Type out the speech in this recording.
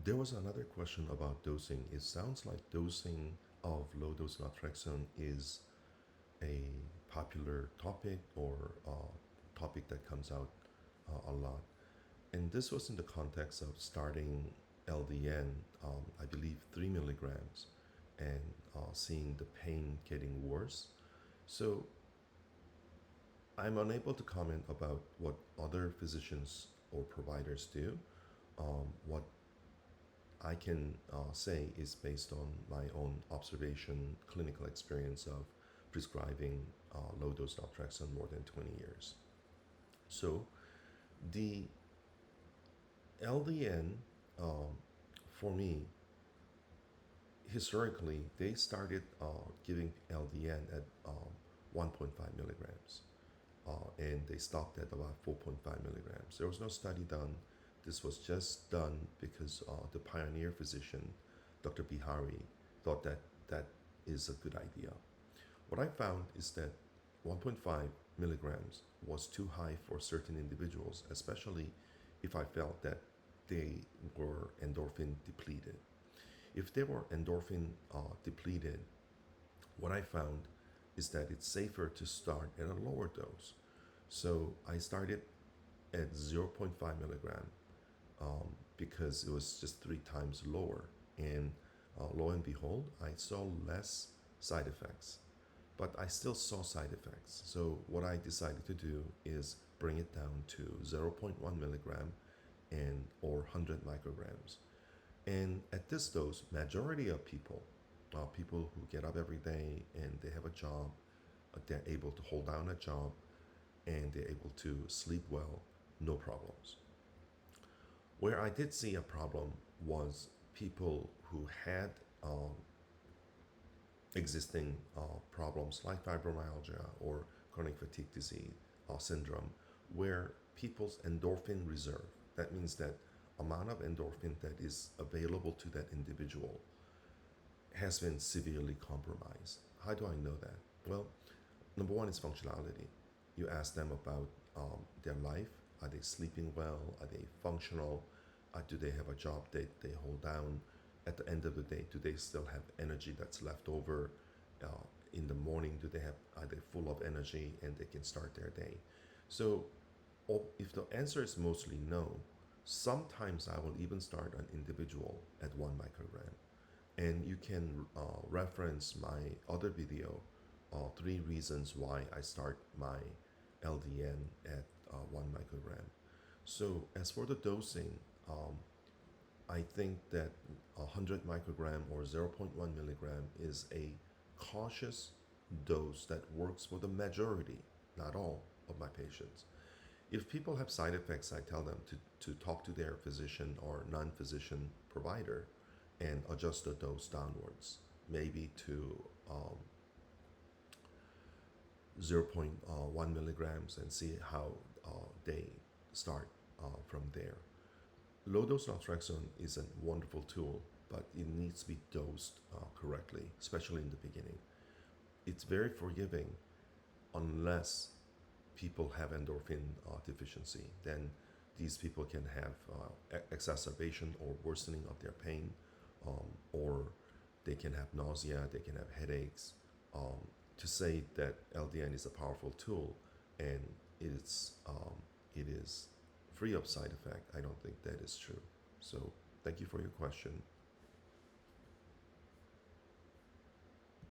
There was another question about dosing. It sounds like dosing of low dose naltrexone is a popular topic or topic that comes out a lot. And this was in the context of starting LDN, I believe 3 milligrams, and seeing the pain getting worse. So I'm unable to comment about what other physicians or providers do. What I can say is based on my own observation, clinical experience of prescribing low dose naltrexone more than 20 years. So the LDN, for me, historically, they started giving LDN at 1.5 milligrams, and they stopped at about 4.5 milligrams. There was no study done. This was just done because the pioneer physician, Dr. Bihari, thought that that is a good idea. What I found is that 1.5 milligrams was too high for certain individuals, especially if I felt that they were endorphin depleted. If they were endorphin depleted, what I found is that it's safer to start at a lower dose. So I started at zero point 0.5 milligram because it was just 3 times lower. And lo and behold, I saw less side effects, but I still saw side effects. So what I decided to do is bring it down to zero point 0.1 milligram and or 100 micrograms. And at this dose, majority of people, people who get up every day and they have a job, they're able to hold down a job, and they're able to sleep well, no problems. Where I did see a problem was people who had existing problems like fibromyalgia or chronic fatigue disease syndrome, where people's endorphin reserve, that means that amount of endorphin that is available to that individual, has been severely compromised. How do I know that? Well, number one is functionality. You ask them about their life. Are they sleeping well? Are they functional? Do they have a job that they hold down? At the end of the day, do they still have energy that's left over? In the morning, are they full of energy and they can start their day? So, if the answer is mostly no, sometimes I will even start an individual at 1 microgram. And you can reference my other video, 3 reasons why I start my LDN at 1 microgram. So as for the dosing, I think that 100 microgram or zero point 0.1 milligram is a cautious dose that works for the majority, not all, of my patients. If people have side effects, I tell them to talk to their physician or non-physician provider and adjust the dose downwards, maybe to 0.1 milligrams, and see how they start from there. Low dose naltrexone is a wonderful tool, but it needs to be dosed correctly, especially in the beginning. It's very forgiving unless people have endorphin deficiency. Then these people can have exacerbation or worsening of their pain, or they can have nausea, they can have headaches. To say that LDN is a powerful tool and it is free of side effect, I don't think that is true. So thank you for your question.